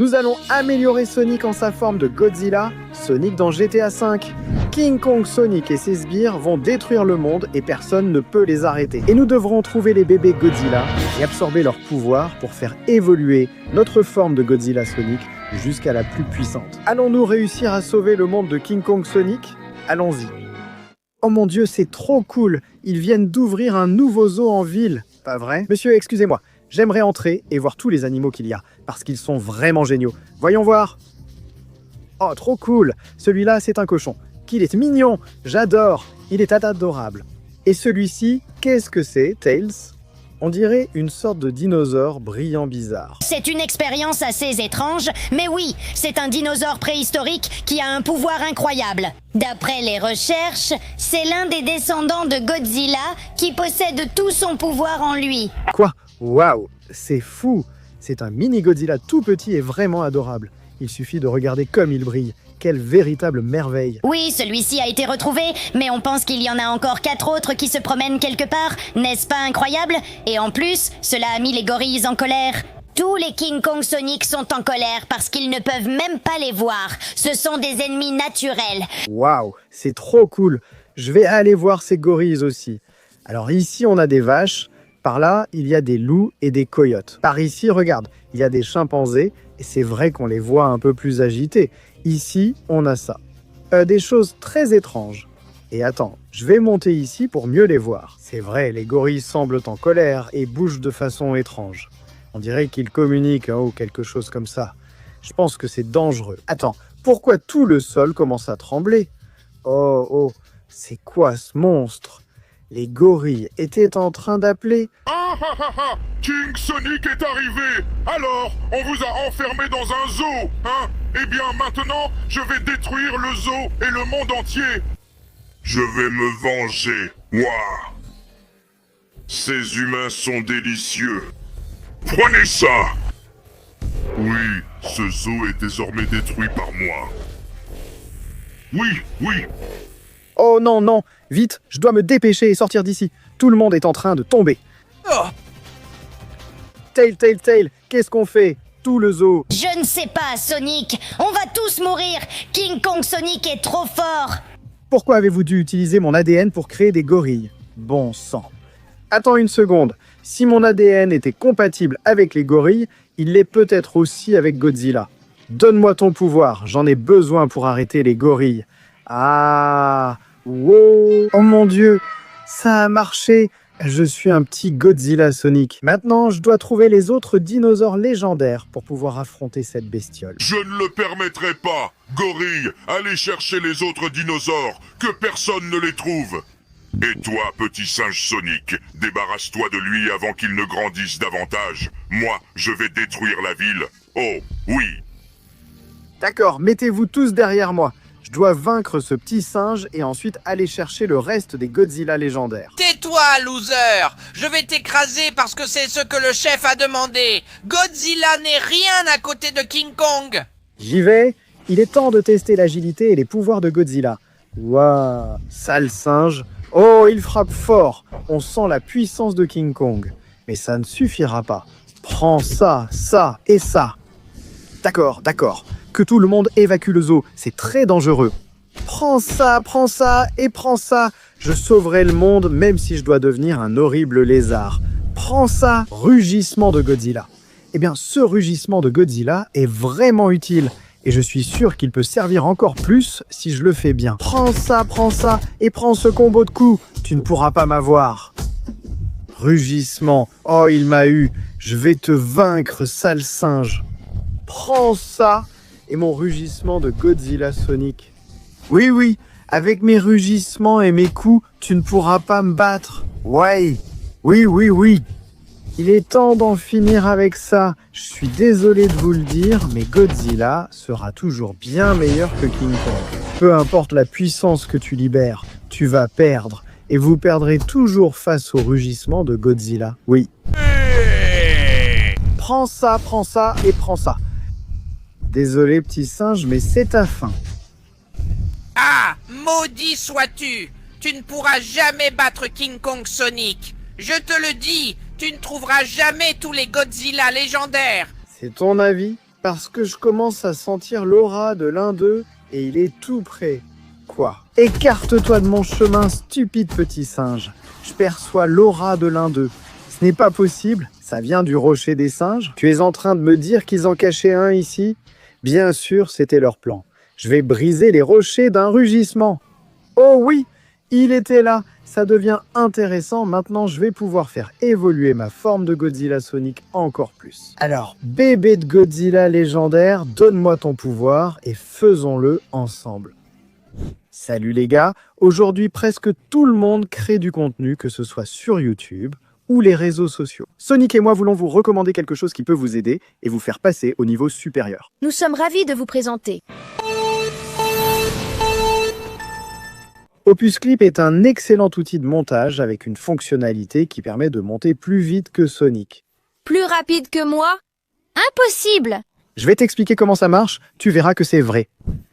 Nous allons améliorer Sonic en sa forme de Godzilla, Sonic dans GTA V. King Kong, Sonic et ses sbires vont détruire le monde et personne ne peut les arrêter. Et nous devrons trouver les bébés Godzilla et absorber leur pouvoir pour faire évoluer notre forme de Godzilla Sonic jusqu'à la plus puissante. Allons-nous réussir à sauver le monde de King Kong Sonic? Allons-y. Oh mon Dieu, c'est trop cool! Ils viennent d'ouvrir un nouveau zoo en ville. Pas vrai? Monsieur, excusez-moi. J'aimerais entrer et voir tous les animaux qu'il y a, parce qu'ils sont vraiment géniaux. Voyons voir. Oh, trop cool. Celui-là, c'est un cochon. Qu'il est mignon. J'adore. Il est adorable. Et celui-ci, qu'est-ce que c'est, Tails? On dirait une sorte de dinosaure brillant bizarre. C'est une expérience assez étrange, mais oui, c'est un dinosaure préhistorique qui a un pouvoir incroyable. D'après les recherches, c'est l'un des descendants de Godzilla qui possède tout son pouvoir en lui. Quoi? Waouh, c'est fou! C'est un mini Godzilla tout petit et vraiment adorable. Il suffit de regarder comme il brille. Quelle véritable merveille! Oui, celui-ci a été retrouvé, mais on pense qu'il y en a encore 4 autres qui se promènent quelque part. N'est-ce pas incroyable? Et en plus, cela a mis les gorilles en colère. Tous les King Kong Sonic sont en colère parce qu'ils ne peuvent même pas les voir. Ce sont des ennemis naturels. Waouh, c'est trop cool! Je vais aller voir ces gorilles aussi. Alors ici, on a des vaches. Par là, il y a des loups et des coyotes. Par ici, regarde, il y a des chimpanzés, et c'est vrai qu'on les voit un peu plus agités. Ici, on a ça. Des choses très étranges. Et attends, je vais monter ici pour mieux les voir. C'est vrai, les gorilles semblent en colère et bougent de façon étrange. On dirait qu'ils communiquent ou quelque chose comme ça. Je pense que c'est dangereux. Attends, pourquoi tout le sol commence à trembler? Oh, c'est quoi ce monstre? Les gorilles étaient en train d'appeler. Ah ah ah ah! King Sonic est arrivé! Alors, on vous a enfermé dans un zoo, hein? Eh bien, maintenant, je vais détruire le zoo et le monde entier! Je vais me venger, moi! Ces humains sont délicieux! Prenez ça! Oui, ce zoo est désormais détruit par moi. Oui! Oh non, vite, je dois me dépêcher et sortir d'ici. Tout le monde est en train de tomber. Oh, Tail, qu'est-ce qu'on fait? Tout le zoo. Je ne sais pas, Sonic. On va tous mourir. King Kong Sonic est trop fort. Pourquoi avez-vous dû utiliser mon ADN pour créer des gorilles? Bon sang. Attends une seconde. Si mon ADN était compatible avec les gorilles, il l'est peut-être aussi avec Godzilla. Donne-moi ton pouvoir, j'en ai besoin pour arrêter les gorilles. Ah, wow. Oh mon Dieu, ça a marché. Je suis un petit Godzilla Sonic. Maintenant, je dois trouver les autres dinosaures légendaires pour pouvoir affronter cette bestiole. Je ne le permettrai pas! Gorille, allez chercher les autres dinosaures, que personne ne les trouve! Et toi, petit singe Sonic, débarrasse-toi de lui avant qu'il ne grandisse davantage. Moi, je vais détruire la ville. Oh, oui! D'accord, mettez-vous tous derrière moi. Je dois vaincre ce petit singe et ensuite aller chercher le reste des Godzilla légendaires. tais-toi, loser! Je vais t'écraser parce que c'est ce que le chef a demandé. Godzilla n'est rien à côté de King Kong. J'y vais. Il est temps de tester l'agilité et les pouvoirs de Godzilla. Waouh, sale singe. Oh, il frappe fort. On sent la puissance de King Kong. Mais ça ne suffira pas. Prends ça, ça et ça. D'accord. Que tout le monde évacue le zoo. C'est très dangereux. Prends ça et prends ça. Je sauverai le monde même si je dois devenir un horrible lézard. Prends ça. Rugissement de Godzilla. Eh bien, ce rugissement de Godzilla est vraiment utile. Et je suis sûr qu'il peut servir encore plus si je le fais bien. Prends ça et prends ce combo de coups. Tu ne pourras pas m'avoir. Rugissement. Oh, il m'a eu. Je vais te vaincre, sale singe. Prends ça et mon rugissement de Godzilla Sonic. Oui, avec mes rugissements et mes coups, tu ne pourras pas me battre. Ouais, oui. Il est temps d'en finir avec ça. Je suis désolé de vous le dire, mais Godzilla sera toujours bien meilleur que King Kong. Peu importe la puissance que tu libères, tu vas perdre. Et vous perdrez toujours face au rugissement de Godzilla. Oui. Prends ça et prends ça. Désolé petit singe, mais c'est ta fin. Ah, maudit sois-tu! Tu ne pourras jamais battre King Kong Sonic. Je te le dis, tu ne trouveras jamais tous les Godzilla légendaires. C'est ton avis? Parce que je commence à sentir l'aura de l'un d'eux et il est tout près. Quoi? Écarte-toi de mon chemin, stupide petit singe. Je perçois l'aura de l'un d'eux. Ce n'est pas possible, ça vient du rocher des singes. Tu es en train de me dire qu'ils en cachaient un ici? Bien sûr, c'était leur plan. Je vais briser les rochers d'un rugissement. Oh oui, il était là. Ça devient intéressant. Maintenant, je vais pouvoir faire évoluer ma forme de Godzilla Sonic encore plus. Alors, bébé de Godzilla légendaire, donne-moi ton pouvoir et faisons-le ensemble. Salut les gars, aujourd'hui presque tout le monde crée du contenu, que ce soit sur YouTube ou les réseaux sociaux. Sonic et moi voulons vous recommander quelque chose qui peut vous aider et vous faire passer au niveau supérieur. Nous sommes ravis de vous présenter. Opus Clip est un excellent outil de montage avec une fonctionnalité qui permet de monter plus vite que Sonic. Plus rapide que moi? Impossible! Je vais t'expliquer comment ça marche, tu verras que c'est vrai.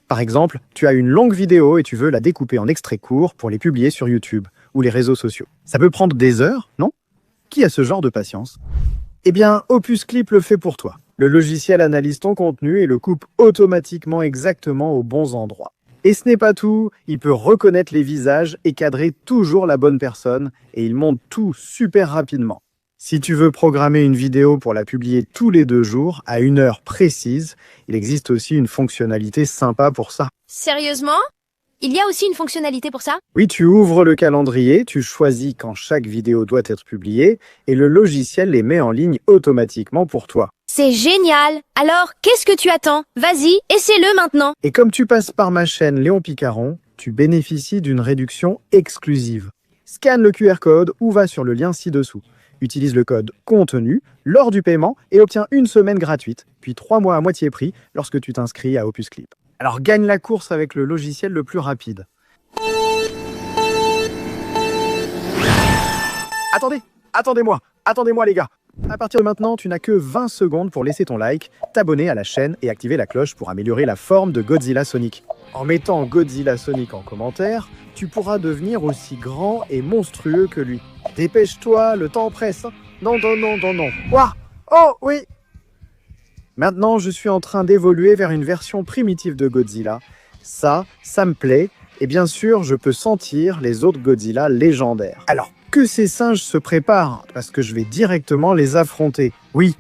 Par exemple, tu as une longue vidéo et tu veux la découper en extraits courts pour les publier sur YouTube ou les réseaux sociaux. Ça peut prendre des heures, non? Qui a ce genre de patience? Eh bien, Opus Clip le fait pour toi. Le logiciel analyse ton contenu et le coupe automatiquement exactement aux bons endroits. Et ce n'est pas tout, il peut reconnaître les visages et cadrer toujours la bonne personne et il monte tout super rapidement. Si tu veux programmer une vidéo pour la publier tous les 2 jours, à une heure précise, il existe aussi une fonctionnalité sympa pour ça. Sérieusement? Il y a aussi une fonctionnalité pour ça? Oui, tu ouvres le calendrier, tu choisis quand chaque vidéo doit être publiée et le logiciel les met en ligne automatiquement pour toi. C'est génial! Alors, qu'est-ce que tu attends? Vas-y, essaie-le maintenant! Et comme tu passes par ma chaîne Léon Picaron, tu bénéficies d'une réduction exclusive. Scanne le QR code ou va sur le lien ci-dessous. Utilise le code contenu lors du paiement et obtiens 1 semaine gratuite, puis 3 mois à moitié prix lorsque tu t'inscris à Opus Clip. Alors gagne la course avec le logiciel le plus rapide. Attendez-moi les gars. À partir de maintenant, tu n'as que 20 secondes pour laisser ton like, t'abonner à la chaîne et activer la cloche pour améliorer la forme de Godzilla Sonic. En mettant Godzilla Sonic en commentaire, tu pourras devenir aussi grand et monstrueux que lui. Dépêche-toi, le temps presse. Non. Ouah! Oh oui! Maintenant, je suis en train d'évoluer vers une version primitive de Godzilla. Ça me plaît. Et bien sûr, je peux sentir les autres Godzilla légendaires. Alors, que ces singes se préparent, parce que je vais directement les affronter. Oui.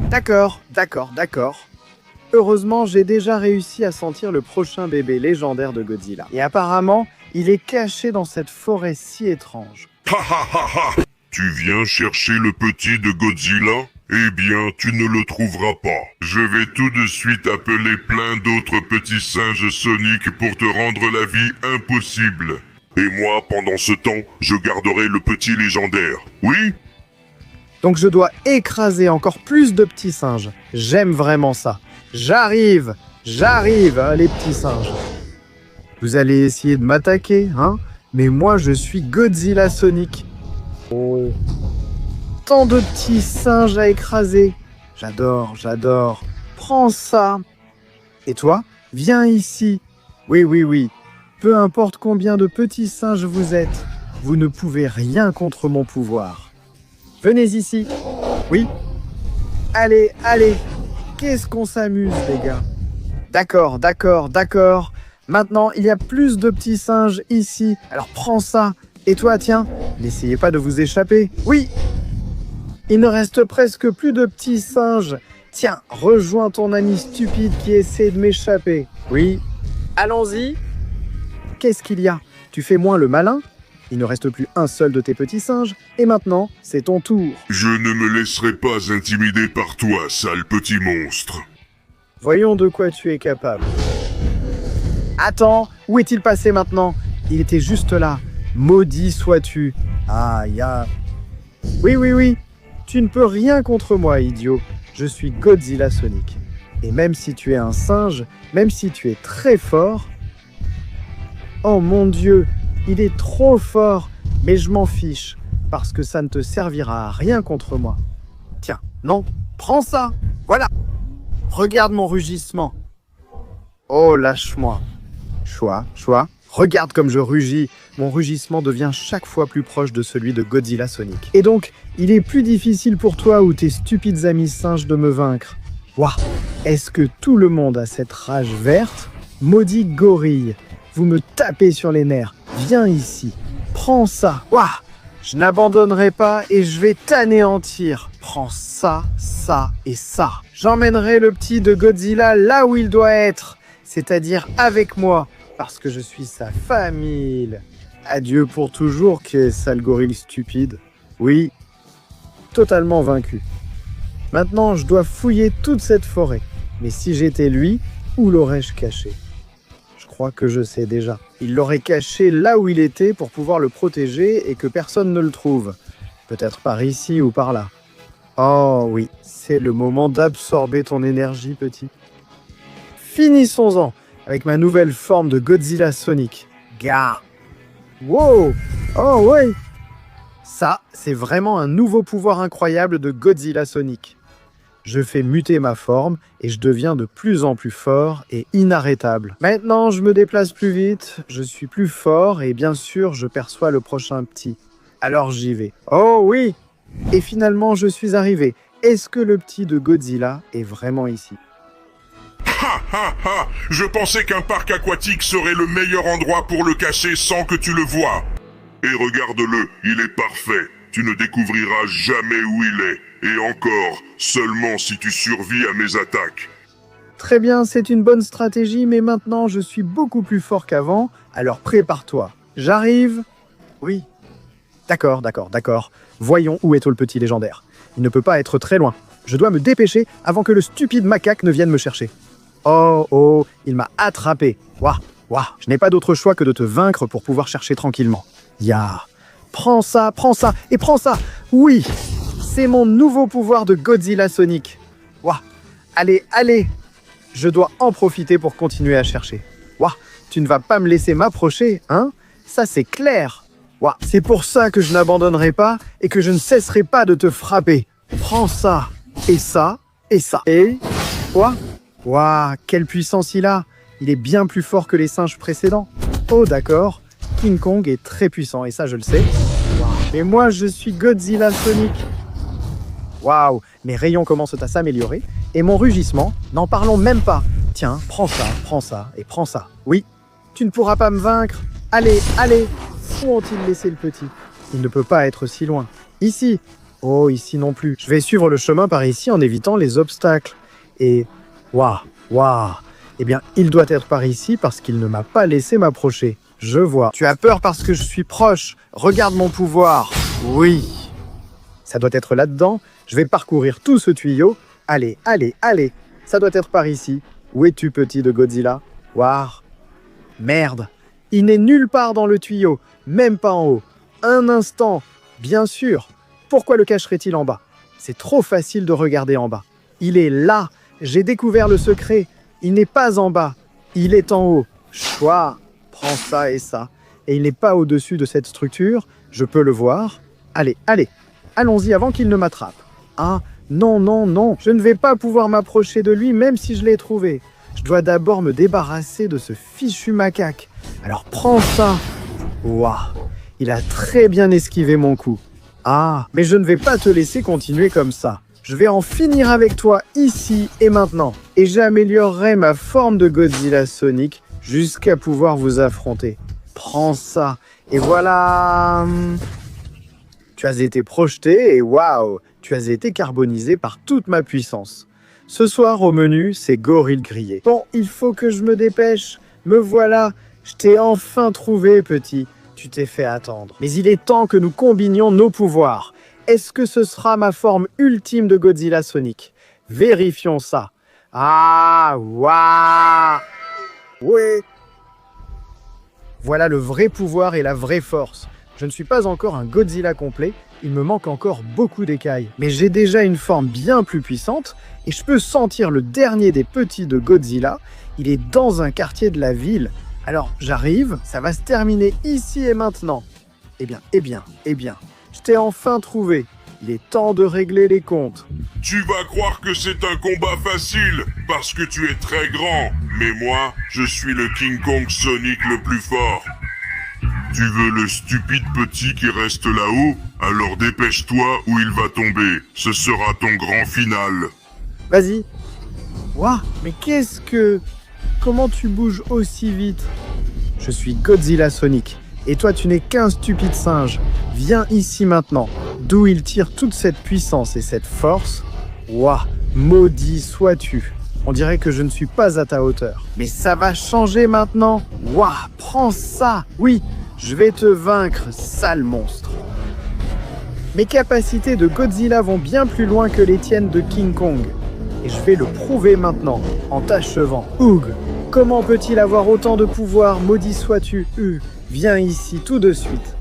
D'accord. Heureusement, j'ai déjà réussi à sentir le prochain bébé légendaire de Godzilla. Et apparemment, il est caché dans cette forêt si étrange. Tu viens chercher le petit de Godzilla? Eh bien, tu ne le trouveras pas. Je vais tout de suite appeler plein d'autres petits singes Sonic pour te rendre la vie impossible. Et moi, pendant ce temps, je garderai le petit légendaire. Oui? Donc je dois écraser encore plus de petits singes. J'aime vraiment ça. J'arrive, les petits singes. Vous allez essayer de m'attaquer, hein? Mais moi, je suis Godzilla Sonic. Oh. Tant de petits singes à écraser. J'adore. Prends ça. Et toi, viens ici. Oui. Peu importe combien de petits singes vous êtes, vous ne pouvez rien contre mon pouvoir. Venez ici. Oui. Allez. Qu'est-ce qu'on s'amuse, les gars. D'accord. Maintenant, il y a plus de petits singes ici. Alors prends ça. Et toi, tiens, n'essayez pas de vous échapper. Oui. Il ne reste presque plus de petits singes. Tiens, rejoins ton ami stupide qui essaie de m'échapper. Oui. Allons-y. Qu'est-ce qu'il y a? Tu fais moins le malin? Il ne reste plus un seul de tes petits singes. Et maintenant, c'est ton tour. Je ne me laisserai pas intimider par toi, sale petit monstre. Voyons de quoi tu es capable. Attends, où est-il passé maintenant? Il était juste là. Maudit sois-tu. Ah, Oui. Tu ne peux rien contre moi, idiot. Je suis Godzilla Sonic. Et même si tu es un singe, même si tu es très fort... Oh mon Dieu, il est trop fort. Mais je m'en fiche, parce que ça ne te servira à rien contre moi. Tiens, non, prends ça. Voilà. Regarde mon rugissement. Oh, lâche-moi. Choix. Regarde comme je rugis. Mon rugissement devient chaque fois plus proche de celui de Godzilla Sonic. Et donc, il est plus difficile pour toi ou tes stupides amis singes de me vaincre. Ouah, est-ce que tout le monde a cette rage verte? Maudit gorille, vous me tapez sur les nerfs. Viens ici, prends ça. Ouah, je n'abandonnerai pas et je vais t'anéantir. Prends ça, ça et ça. J'emmènerai le petit de Godzilla là où il doit être, c'est-à-dire avec moi, parce que je suis sa famille. Adieu pour toujours, sale gorille stupide. Oui, totalement vaincu. Maintenant, je dois fouiller toute cette forêt. Mais si j'étais lui, où l'aurais-je caché? Je crois que je sais déjà. Il l'aurait caché là où il était pour pouvoir le protéger et que personne ne le trouve. Peut-être par ici ou par là. Oh oui, c'est le moment d'absorber ton énergie, petit. Finissons-en avec ma nouvelle forme de Godzilla Sonic. Gah! Wow! Oh ouais! Ça, c'est vraiment un nouveau pouvoir incroyable de Godzilla Sonic. Je fais muter ma forme et je deviens de plus en plus fort et inarrêtable. Maintenant, je me déplace plus vite, je suis plus fort et bien sûr, je perçois le prochain petit. Alors j'y vais. Oh oui! Et finalement, je suis arrivé. Est-ce que le petit de Godzilla est vraiment ici? Ha ha ha! Je pensais qu'un parc aquatique serait le meilleur endroit pour le cacher sans que tu le vois. Et regarde-le, il est parfait. Tu ne découvriras jamais où il est. Et encore, seulement si tu survis à mes attaques. Très bien, c'est une bonne stratégie, mais maintenant je suis beaucoup plus fort qu'avant, alors prépare-toi. J'arrive. Oui. D'accord. Voyons où est le petit légendaire. Il ne peut pas être très loin. Je dois me dépêcher avant que le stupide macaque ne vienne me chercher. Oh, il m'a attrapé. Ouah, je n'ai pas d'autre choix que de te vaincre pour pouvoir chercher tranquillement. Ya. Prends ça, et prends ça. Oui, c'est mon nouveau pouvoir de Godzilla Sonic. Ouah, allez. Je dois en profiter pour continuer à chercher. Ouah, tu ne vas pas me laisser m'approcher, hein? Ça, c'est clair. Ouah, c'est pour ça que je n'abandonnerai pas et que je ne cesserai pas de te frapper. Prends ça, et ça, et ça. Et... quoi? Ouah, quelle puissance il a! Il est bien plus fort que les singes précédents. Oh d'accord, King Kong est très puissant et ça je le sais. Wow. Et moi je suis Godzilla Sonic. Waouh, mes rayons commencent à s'améliorer et mon rugissement, n'en parlons même pas. Tiens, prends ça et prends ça. Oui, tu ne pourras pas me vaincre. Allez. Où ont-ils laissé le petit? Il ne peut pas être si loin. Ici. Oh, ici non plus. Je vais suivre le chemin par ici en évitant les obstacles. Et... Waouh. Eh bien, il doit être par ici parce qu'il ne m'a pas laissé m'approcher. Je vois. Tu as peur parce que je suis proche. Regarde mon pouvoir. Oui. Ça doit être là-dedans. Je vais parcourir tout ce tuyau. Allez. Ça doit être par ici. Où es-tu, petit de Godzilla? Waouh. Merde. Il n'est nulle part dans le tuyau. Même pas en haut. Un instant. Bien sûr. Pourquoi le cacherait-il en bas? C'est trop facile de regarder en bas. Il est là. J'ai découvert le secret. Il n'est pas en bas. Il est en haut. Chouah. Prends ça et ça. Et il n'est pas au-dessus de cette structure. Je peux le voir. Allez. Allons-y avant qu'il ne m'attrape. Ah, non. Je ne vais pas pouvoir m'approcher de lui même si je l'ai trouvé. Je dois d'abord me débarrasser de ce fichu macaque. Alors prends ça. Waouh. Il a très bien esquivé mon coup. Ah, mais je ne vais pas te laisser continuer comme ça. Je vais en finir avec toi ici et maintenant. Et j'améliorerai ma forme de Godzilla Sonic jusqu'à pouvoir vous affronter. Prends ça. Et voilà. Tu as été projeté et waouh, tu as été carbonisé par toute ma puissance. Ce soir au menu, c'est gorille grillé. Bon, il faut que je me dépêche. Me voilà. Je t'ai enfin trouvé, petit. Tu t'es fait attendre. Mais il est temps que nous combinions nos pouvoirs. Est-ce que ce sera ma forme ultime de Godzilla Sonic? Vérifions ça. Ah, waouh! Ouais. Voilà le vrai pouvoir et la vraie force. Je ne suis pas encore un Godzilla complet, il me manque encore beaucoup d'écailles. Mais j'ai déjà une forme bien plus puissante et je peux sentir le dernier des petits de Godzilla. Il est dans un quartier de la ville. Alors j'arrive, ça va se terminer ici et maintenant. Eh bien. Je t'ai enfin trouvé. Il est temps de régler les comptes. Tu vas croire que c'est un combat facile, parce que tu es très grand. Mais moi, je suis le King Kong Sonic le plus fort. Tu veux le stupide petit qui reste là-haut? Alors dépêche-toi ou il va tomber. Ce sera ton grand final. Vas-y, Ouah, mais qu'est-ce que... Comment tu bouges aussi vite? Je suis Godzilla Sonic. Et toi, tu n'es qu'un stupide singe. Viens ici maintenant. D'où il tire toute cette puissance et cette force. Ouah, maudit sois-tu. On dirait que je ne suis pas à ta hauteur. Mais ça va changer maintenant. Ouah, prends ça. Oui, je vais te vaincre, sale monstre. Mes capacités de Godzilla vont bien plus loin que les tiennes de King Kong. Et je vais le prouver maintenant, en t'achevant. Oug, comment peut-il avoir autant de pouvoir, maudit sois-tu? Viens ici tout de suite.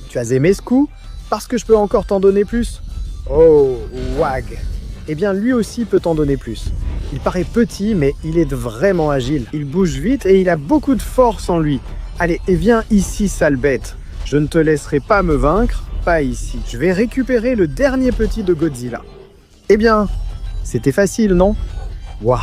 Tu as aimé ce coup? Parce que je peux encore t'en donner plus? Oh, Wag. Eh bien, lui aussi peut t'en donner plus. Il paraît petit, mais il est vraiment agile. Il bouge vite et il a beaucoup de force en lui. Allez, et viens ici, sale bête. Je ne te laisserai pas me vaincre, pas ici. Je vais récupérer le dernier petit de Godzilla. Eh bien, c'était facile, non? Waouh,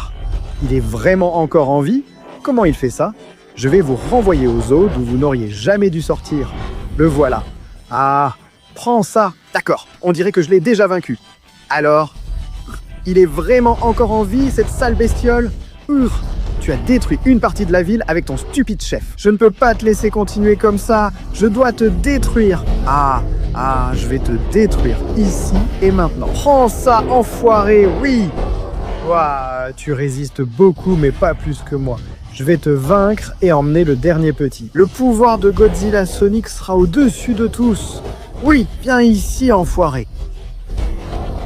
il est vraiment encore en vie? Comment il fait ça? Je vais vous renvoyer au zoo d'où vous n'auriez jamais dû sortir. Le voilà. Ah, prends ça. D'accord, on dirait que je l'ai déjà vaincu. Alors, il est vraiment encore en vie, cette sale bestiole? Tu as détruit une partie de la ville avec ton stupide chef. Je ne peux pas te laisser continuer comme ça. Je dois te détruire. Je vais te détruire ici et maintenant. Prends ça, enfoiré, oui. Ouah, tu résistes beaucoup, mais pas plus que moi. Je vais te vaincre et emmener le dernier petit. Le pouvoir de Godzilla Sonic sera au-dessus de tous. Oui, viens ici, enfoiré.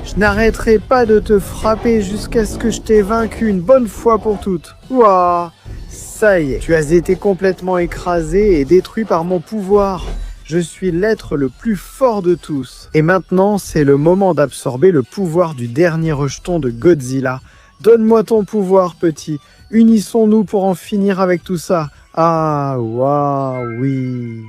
Je n'arrêterai pas de te frapper jusqu'à ce que je t'ai vaincu une bonne fois pour toutes. Ouah, ça y est, tu as été complètement écrasé et détruit par mon pouvoir. Je suis l'être le plus fort de tous. Et maintenant, c'est le moment d'absorber le pouvoir du dernier rejeton de Godzilla. Donne-moi ton pouvoir, petit. Unissons-nous pour en finir avec tout ça. Ah, waouh, oui.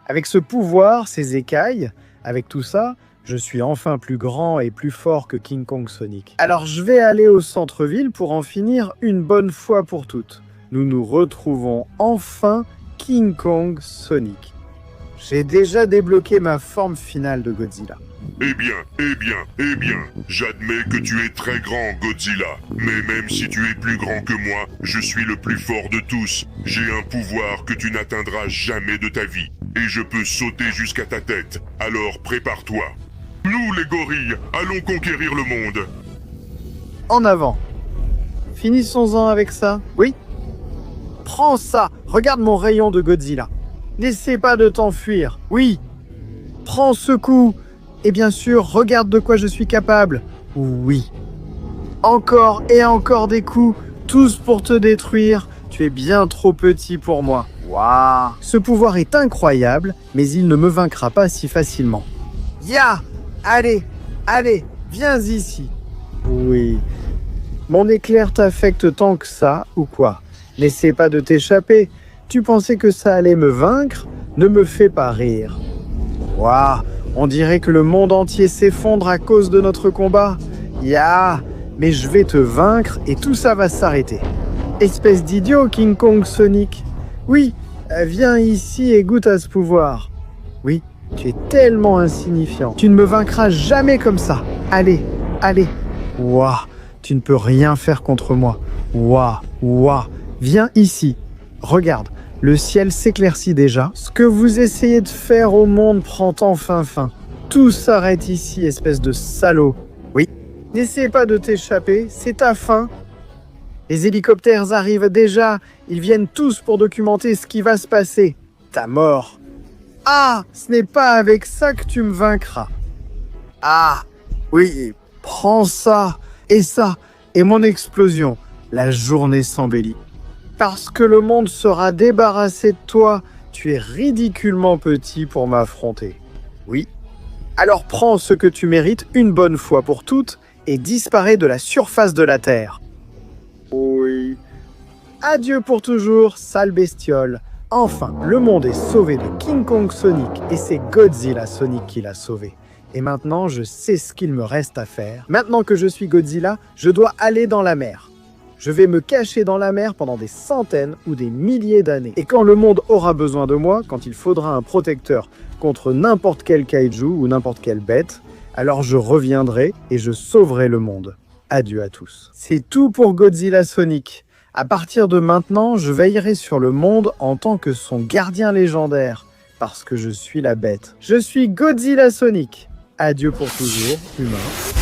Avec ce pouvoir, ces écailles, avec tout ça, je suis enfin plus grand et plus fort que King Kong Sonic. Alors je vais aller au centre-ville pour en finir une bonne fois pour toutes. Nous nous retrouvons enfin King Kong Sonic. J'ai déjà débloqué ma forme finale de Godzilla. Eh bien, j'admets que tu es très grand, Godzilla. Mais même si tu es plus grand que moi, je suis le plus fort de tous. J'ai un pouvoir que tu n'atteindras jamais de ta vie. Et je peux sauter jusqu'à ta tête. Alors prépare-toi. Nous, les gorilles, allons conquérir le monde. En avant. Finissons-en avec ça. Oui. Prends ça. Regarde mon rayon de Godzilla. N'essaie pas de t'enfuir. Oui. Prends ce coup. Et bien sûr, regarde de quoi je suis capable. Oui. Encore et encore des coups, tous pour te détruire. Tu es bien trop petit pour moi. Waouh. Ce pouvoir est incroyable, mais il ne me vaincra pas si facilement. Ya! Allez, viens ici. Oui. Mon éclair t'affecte tant que ça, ou quoi? N'essaie pas de t'échapper. Tu pensais que ça allait me vaincre? Ne me fais pas rire. Waouh, on dirait que le monde entier s'effondre à cause de notre combat. Ya, mais je vais te vaincre et tout ça va s'arrêter. Espèce d'idiot, King Kong Sonic. Oui, viens ici et goûte à ce pouvoir. Oui, tu es tellement insignifiant. Tu ne me vaincras jamais comme ça. Allez. Waouh, tu ne peux rien faire contre moi. Waouh. Viens ici. Regarde, le ciel s'éclaircit déjà. Ce que vous essayez de faire au monde prend enfin fin. Tout s'arrête ici, espèce de salaud. Oui, n'essaie pas de t'échapper, c'est ta fin. Les hélicoptères arrivent déjà. Ils viennent tous pour documenter ce qui va se passer. Ta mort. Ah, ce n'est pas avec ça que tu me vaincras. Ah, oui, prends ça, et mon explosion. La journée s'embellit. Parce que le monde sera débarrassé de toi, tu es ridiculement petit pour m'affronter. Oui. Alors prends ce que tu mérites une bonne fois pour toutes et disparais de la surface de la Terre. Oui. Adieu pour toujours, sale bestiole. Enfin, le monde est sauvé de King Kong Sonic et c'est Godzilla Sonic qui l'a sauvé. Et maintenant, je sais ce qu'il me reste à faire. Maintenant que je suis Godzilla, je dois aller dans la mer. Je vais me cacher dans la mer pendant des centaines ou des milliers d'années. Et quand le monde aura besoin de moi, quand il faudra un protecteur contre n'importe quel kaiju ou n'importe quelle bête, alors je reviendrai et je sauverai le monde. adieu à tous. C'est tout pour Godzilla Sonic. À partir de maintenant, je veillerai sur le monde en tant que son gardien légendaire, parce que je suis la bête. Je suis Godzilla Sonic. Adieu pour toujours, humain.